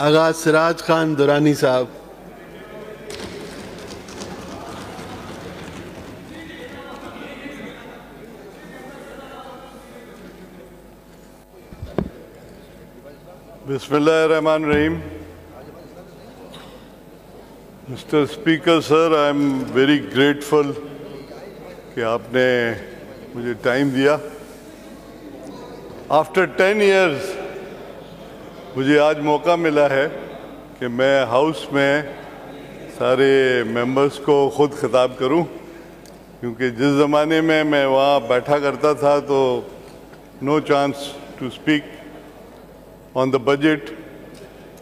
آغا سراج خان درانی صاحب. بسم اللہ الرحمن الرحیم. Mr. Speaker sir, I am very grateful کہ آپ نے مجھے ٹائم دیا. After 10 years مجھے آج موقع ملا ہے کہ میں ہاؤس میں سارے ممبرز کو خود خطاب کروں، کیونکہ جس زمانے میں وہاں بیٹھا کرتا تھا تو no chance to speak on the budget.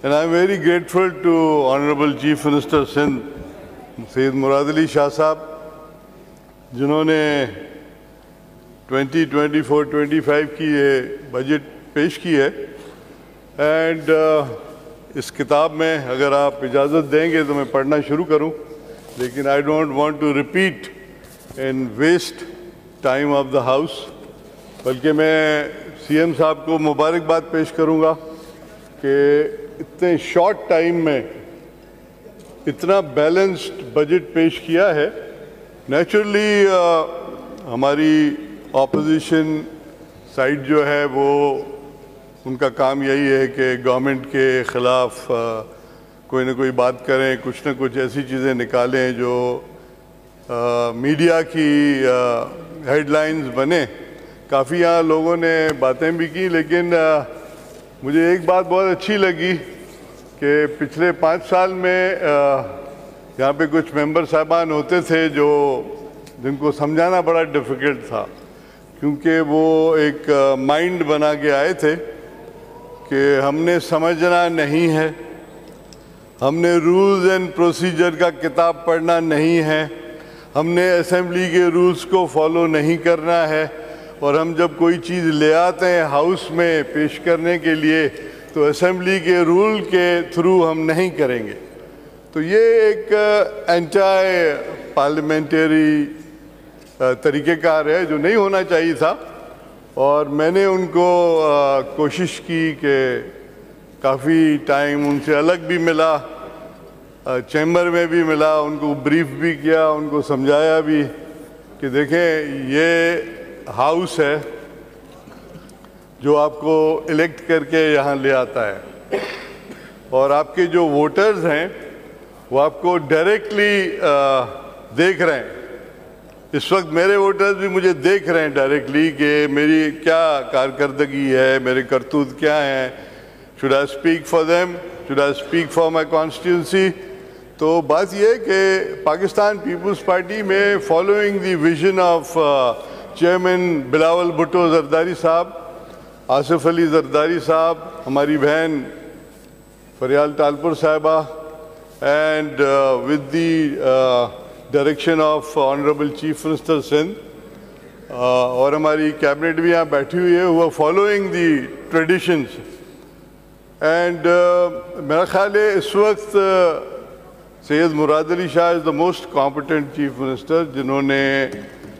And I am very grateful to Honorable Chief Minister Sindh, Syed Murad Ali Shah صاحب، جنہوں نے 2024-25 کی یہ بجٹ پیش کی ہے. اینڈ اس کتاب میں اگر آپ اجازت دیں گے تو میں پڑھنا شروع کروں، لیکن I don't want to repeat and waste time of the house، بلکہ میں سی ایم صاحب کو مبارکباد پیش کروں گا کہ اتنے شارٹ ٹائم میں اتنا بیلنسڈ بجٹ پیش کیا ہے. نیچرلی ہماری اپوزیشن سائڈ جو ہے وہ ان کا کام یہی ہے کہ گورنمنٹ کے خلاف کوئی نہ کوئی بات کریں، کچھ نہ کچھ ایسی چیزیں نکالیں جو میڈیا کی ہیڈ لائنز بنے. کافی یہاں لوگوں نے باتیں بھی کی، لیکن مجھے ایک بات بہت اچھی لگی کہ پچھلے 5 سال میں یہاں پہ کچھ ممبر صاحبان ہوتے تھے جن کو سمجھانا بڑا ڈیفیکلٹ تھا، کیونکہ وہ ایک مائنڈ بنا کے آئے تھے کہ ہم نے سمجھنا نہیں ہے، ہم نے رولز اینڈ پروسیجر کا کتاب پڑھنا نہیں ہے، ہم نے اسمبلی کے رولز کو فالو نہیں کرنا ہے، اور ہم جب کوئی چیز لے آتے ہیں ہاؤس میں پیش کرنے کے لیے تو اسمبلی کے رول کے تھرو ہم نہیں کریں گے. تو یہ ایک اینٹائی پارلیمنٹری طریقہ کار ہے جو نہیں ہونا چاہیے تھا. اور میں نے ان کو کوشش کی کہ کافی ٹائم ان سے الگ بھی ملا، چیمبر میں بھی ملا، ان کو بریف بھی کیا، ان کو سمجھایا بھی کہ دیکھیں یہ ہاؤس ہے جو آپ کو الیکٹ کر کے یہاں لے آتا ہے، اور آپ کے جو ووٹرز ہیں وہ آپ کو ڈائریکٹلی دیکھ رہے ہیں. اس وقت میرے ووٹرز بھی مجھے دیکھ رہے ہیں ڈائریکٹلی کہ میری کیا کارکردگی ہے، میرے کرتوت کیا ہیں. Should I speak for them, should I speak for my constituency. تو بات یہ ہے کہ پاکستان پیپلز پارٹی میں following the vision of chairman Bilawal Bhutto Zardari صاحب، آصف علی زرداری صاحب، ہماری بہن فریال ٹالپور صاحبہ، and with the direction of honourable chief minister Sindh, اور ہماری کیبنٹ بھی یہاں بیٹھی ہوئی ہے، وہ فالوئنگ دی ٹریڈیشنز. اینڈ میرا خیال ہے اس وقت Syed Murad Ali Shah is the most competent chief minister, جنہوں نے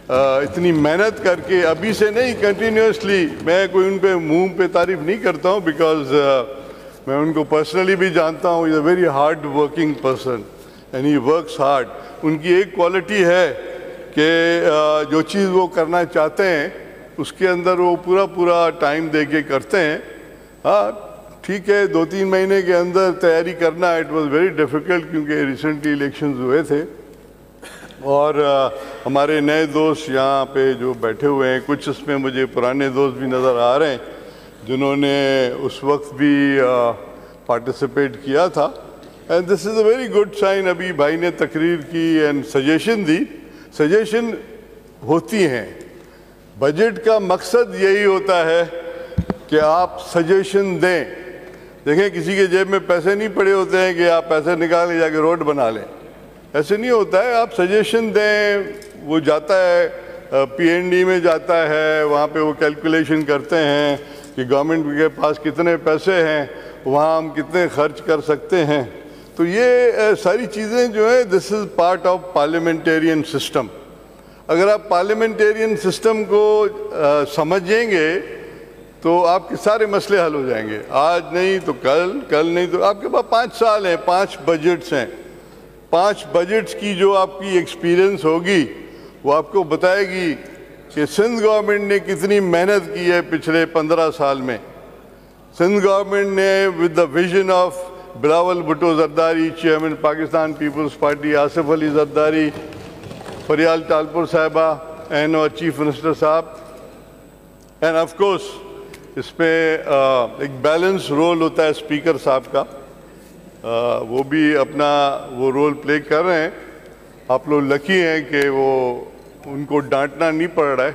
اتنی محنت کر کے ابھی سے نہیں کنٹینیوسلی، میں کوئی ان پہ منہ پہ تعریف نہیں کرتا ہوں بیکاز میں ان کو پرسنلی بھی جانتا ہوں. Is a very hard working person and he works hard. ان کی ایک کوالٹی ہے کہ جو چیز وہ کرنا چاہتے ہیں اس کے اندر وہ پورا ٹائم دے کے کرتے ہیں. ہاں ٹھیک ہے، 2-3 مہینے کے اندر تیاری کرنا اٹ واز ویری ڈیفیکلٹ، کیونکہ ریسنٹلی الیکشنز ہوئے تھے. اور ہمارے نئے دوست یہاں پہ جو بیٹھے ہوئے ہیں، کچھ اس میں مجھے پرانے دوست بھی نظر آ رہے ہیں جنہوں نے اس وقت بھی پارٹیسپیٹ کیا تھا. And this is a very good sign. ابھی بھائی نے تقریر کی اینڈ سجیشن دی. سجیشن ہوتی ہیں، بجٹ کا مقصد یہی ہوتا ہے کہ آپ سجیشن دیں. دیکھیں کسی کے جیب میں پیسے نہیں پڑے ہوتے ہیں کہ آپ پیسے نکال کے جا کے روڈ بنا لیں، ایسے نہیں ہوتا ہے. آپ سجیشن دیں، وہ جاتا ہے پی این ڈی میں جاتا ہے، وہاں پہ وہ کیلکولیشن کرتے ہیں کہ گورنمنٹ کے پاس کتنے پیسے ہیں، وہاں ہم کتنے خرچ کر سکتے ہیں. تو یہ ساری چیزیں جو ہیں this is part of parliamentarian system. اگر آپ پارلیمنٹیرین سسٹم کو سمجھیں گے تو آپ کے سارے مسئلے حل ہو جائیں گے. آج نہیں تو کل نہیں تو آپ کے پاس 5 سال ہیں, 5 بجٹس ہیں. 5 بجٹس کی جو آپ کی ایکسپیرینس ہوگی وہ آپ کو بتائے گی کہ سندھ گورنمنٹ نے کتنی محنت کی ہے پچھلے 15 سال میں. سندھ گورنمنٹ نے with the vision of Bilawal Bhutto Zardari, chairman Pakistan Peoples Party, Asif Ali Zardari, Faryal Talpur صاحبہ اینڈ اور چیف منسٹر صاحب, اینڈ آف کورس اس میں ایک بیلنس رول ہوتا ہے اسپیکر صاحب کا, وہ بھی اپنا وہ رول پلے کر رہے ہیں. آپ لوگ لکی ہیں کہ وہ ان کو ڈانٹنا نہیں پڑ رہا ہے,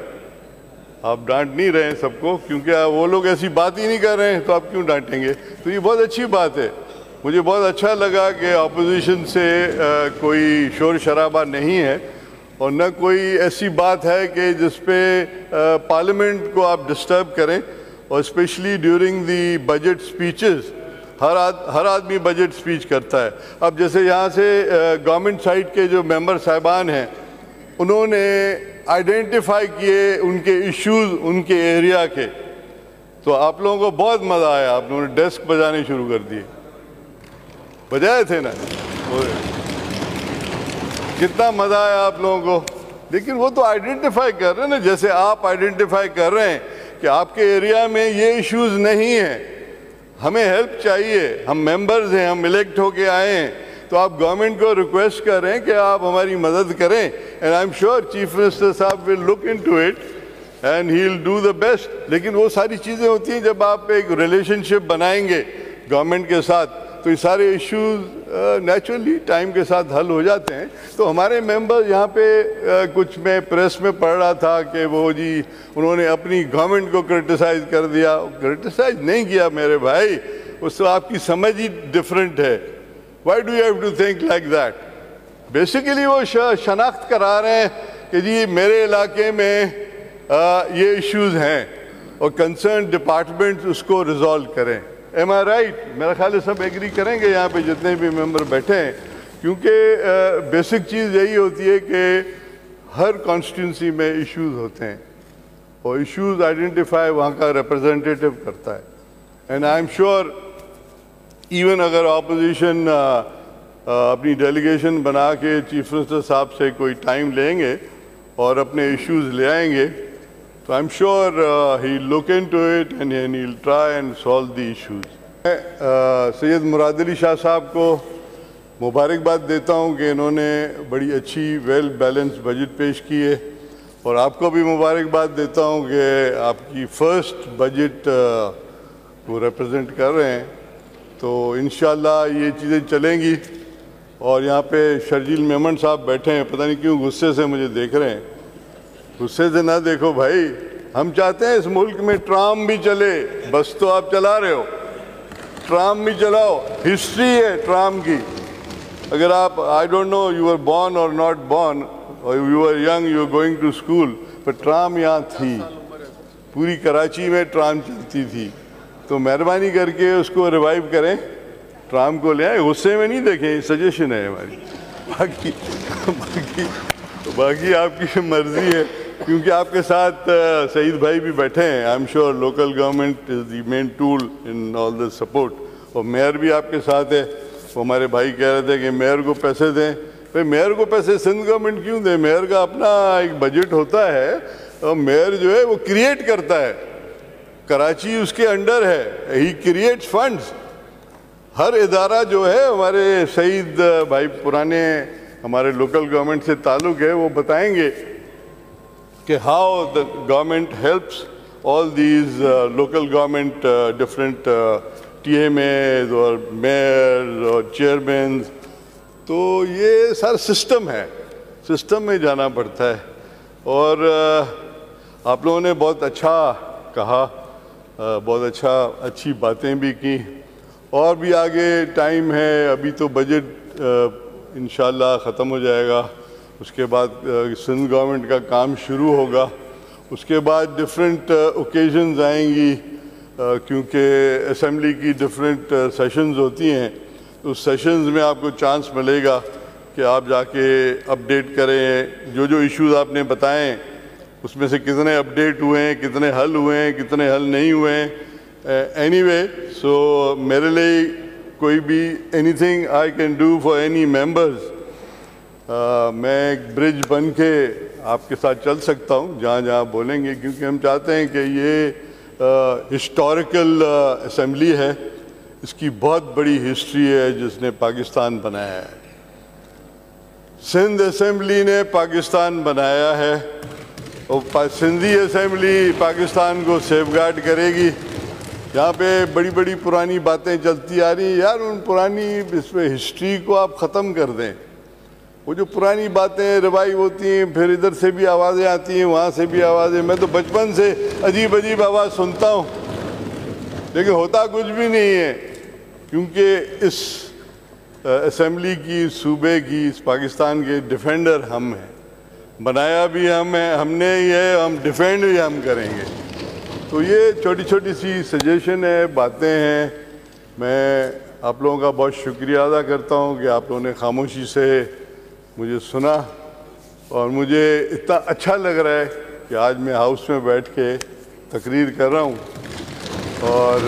آپ ڈانٹ نہیں رہے ہیں سب کو, کیونکہ وہ لوگ ایسی بات ہی نہیں کر رہے ہیں تو آپ کیوں ڈانٹیں گے. تو یہ بہت اچھی بات ہے. مجھے بہت اچھا لگا کہ اپوزیشن سے کوئی شور شرابہ نہیں ہے اور نہ کوئی ایسی بات ہے کہ جس پہ پارلیمنٹ کو آپ ڈسٹرب کریں, اور especially during the budget speeches. ہر آدمی بجٹ سپیچ کرتا ہے. اب جیسے یہاں سے گورنمنٹ سائڈ کے جو ممبر صاحبان ہیں انہوں نے آئیڈینٹیفائی کیے ان کے ایشوز ان کے ایریا کے, تو آپ لوگوں کو بہت مزہ آیا. آپ لوگوں نے ڈیسک بجانے شروع کر دیے, بجائے تھے نا, کتنا مزہ آیا آپ لوگوں کو. لیکن وہ تو آئیڈینٹیفائی کر رہے ہیں نا, جیسے آپ آئیڈینٹیفائی کر رہے ہیں کہ آپ کے ایریا میں یہ ایشوز نہیں ہیں, ہمیں ہیلپ چاہیے, ہم ممبرز ہیں, ہم الیکٹ ہو کے آئے ہیں, تو آپ گورنمنٹ کو ریکویسٹ کر رہے ہیں کہ آپ ہماری مدد کریں. And I M sure chief minister صاحب will look into it and he will do the best. لیکن وہ ساری چیزیں ہوتی ہیں جب آپ ایک ریلیشن شپ بنائیں گے گورنمنٹ کے ساتھ, تو یہ سارے ایشوز نیچرلی ٹائم کے ساتھ حل ہو جاتے ہیں. تو ہمارے ممبر یہاں پہ کچھ میں پریس میں پڑھ رہا تھا کہ وہ جی انہوں نے اپنی گورنمنٹ کو کرٹیسائز کر دیا. کرٹیسائز نہیں کیا میرے بھائی, اس سے آپ کی سمجھ ہی ڈفرینٹ ہے. Why do you have to think like that. Basically وہ شناخت کرا رہے ہیں کہ جی میرے علاقے میں یہ ایشوز ہیں اور کنسرن ڈپارٹمنٹ اس کو ریزالو کریں. ایم آئی رائٹ؟ میرا خیال ہے سب ایگری کریں گے یہاں پہ جتنے بھی ممبر بیٹھے ہیں, کیونکہ بیسک چیز یہی ہوتی ہے کہ ہر کانسٹیٹوئنسی میں ایشوز ہوتے ہیں اور ایشوز آئیڈینٹیفائی وہاں کا ریپرزینٹیٹیو کرتا ہے. And I am sure even اگر اپوزیشن اپنی ڈیلیگیشن بنا کے چیف منسٹر صاحب سے کوئی ٹائم لیں گے اور اپنے ایشوز لے آئیں گے, تو I am sure he look into it and he will try and solve the issues. میں سید مراد علی شاہ صاحب کو مبارکباد دیتا ہوں کہ انہوں نے بڑی اچھی ویل بیلنس بجٹ پیش کی ہے, اور آپ کو بھی مبارکباد دیتا ہوں کہ آپ کی فرسٹ بجٹ کو ریپرزینٹ کر رہے ہیں. تو انشاءاللہ یہ چیزیں چلیں گی. اور یہاں پہ شرجیل میمن صاحب بیٹھے ہیں, پتہ نہیں کیوں غصے سے مجھے دیکھ رہے ہیں. غصے سے نہ دیکھو بھائی, ہم چاہتے ہیں اس ملک میں ٹرام بھی چلے, بس تو آپ چلا رہے ہو. ٹرام بھی چلاؤ, ہسٹری ہے ٹرام کی. اگر آپ I don't know you are born or not born, اور you are young, you are going to school, پر ٹرام یہاں تھی, پوری کراچی میں ٹرام چلتی تھی. تو مہربانی کر کے اس کو ریوائیو کریں, ٹرام کو لے آئیں. غصے میں نہیں دیکھیں, یہ سجیشن ہے ہماری. باقی آپ کی مرضی ہے, کیونکہ آپ کے ساتھ سعید بھائی بھی بیٹھے ہیں. I am sure local government is the main tool in all the support, اور میئر بھی آپ کے ساتھ ہے. وہ ہمارے بھائی کہہ رہے تھے کہ میئر کو پیسے دیں. بھائی میئر کو پیسے سندھ گورنمنٹ کیوں دیں؟ میئر کا اپنا ایک بجٹ ہوتا ہے, اور میئر جو ہے وہ کریٹ کرتا ہے. کراچی اس کے انڈر ہے, ہی کریٹس فنڈز. ہر ادارہ جو ہے, ہمارے سعید بھائی پرانے ہمارے لوکل گورنمنٹ سے تعلق ہے, وہ بتائیں گے کہ how the government helps all these local government different TMAs اور میئرز اور چیئرمینز. تو یہ سارا سسٹم ہے, سسٹم میں جانا پڑتا ہے. اور آپ لوگوں نے بہت اچھا کہا, بہت اچھی باتیں بھی کی, اور بھی آگے ٹائم ہے. ابھی تو بجٹ انشاءاللہ ختم ہو جائے گا, اس کے بعد سندھ گورنمنٹ کا کام شروع ہوگا. اس کے بعد ڈفرینٹ اوکیزنز آئیں گی, کیونکہ اسمبلی کی ڈفرینٹ سیشنز ہوتی ہیں. تو اس سیشنز میں آپ کو چانس ملے گا کہ آپ جا کے اپڈیٹ کریں, جو ایشوز آپ نے بتائیں اس میں سے کتنے اپڈیٹ ہوئے ہیں, کتنے حل ہوئے ہیں, کتنے حل نہیں ہوئے ہیں. اینی وے, سو میرے لیے کوئی بھی any thing I can do for any members, میں ایک برج بن کے آپ کے ساتھ چل سکتا ہوں جہاں جہاں بولیں گے, کیونکہ ہم چاہتے ہیں کہ یہ ہسٹوریکل اسمبلی ہے, اس کی بہت بڑی ہسٹری ہے جس نے پاکستان بنایا ہے. سندھ اسمبلی نے پاکستان بنایا ہے, اور سندھی اسمبلی پاکستان کو سیف گارڈ کرے گی. یہاں پہ بڑی بڑی پرانی باتیں چلتی آ رہی ہیں, یار ان پرانی اس پہ ہسٹری کو آپ ختم کر دیں. وہ جو پرانی باتیں ریوائیو ہوتی ہیں, پھر ادھر سے بھی آوازیں آتی ہیں, وہاں سے بھی آوازیں, میں تو بچپن سے عجیب عجیب آواز سنتا ہوں, لیکن ہوتا کچھ بھی نہیں ہے, کیونکہ اس اسمبلی کی, صوبے کی, اس پاکستان کے ڈیفینڈر ہم ہیں. بنایا بھی ہم نے ہی ہے, ہم ڈیفینڈ بھی ہم کریں گے. تو یہ چھوٹی چھوٹی سی سجیشن ہے, باتیں ہیں. میں آپ لوگوں کا بہت شکریہ ادا کرتا ہوں کہ آپ لوگوں نے خاموشی سے مجھے سنا, اور مجھے اتنا اچھا لگ رہا ہے کہ آج میں ہاؤس میں بیٹھ کے تقریر کر رہا ہوں. اور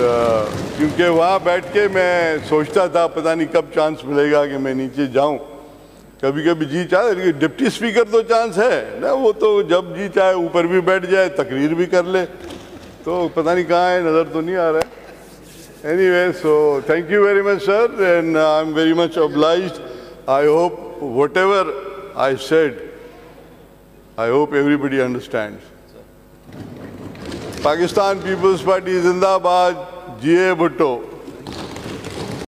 کیونکہ وہاں بیٹھ کے میں سوچتا تھا پتہ نہیں کب چانس ملے گا کہ میں نیچے جاؤں. کبھی کبھی جی چاہے, ڈپٹی اسپیکر تو چانس ہے نا, وہ تو جب جی چاہے اوپر بھی بیٹھ جائے, تقریر بھی کر لے, تو پتہ نہیں کہاں ہے, نظر تو نہیں آ رہا ہے. Anyway, so thank you very much, sir, and I'm very much obliged. I hope whatever I said, I hope everybody understands. Pakistan People's Party Zindabad, G.A. Bhutto.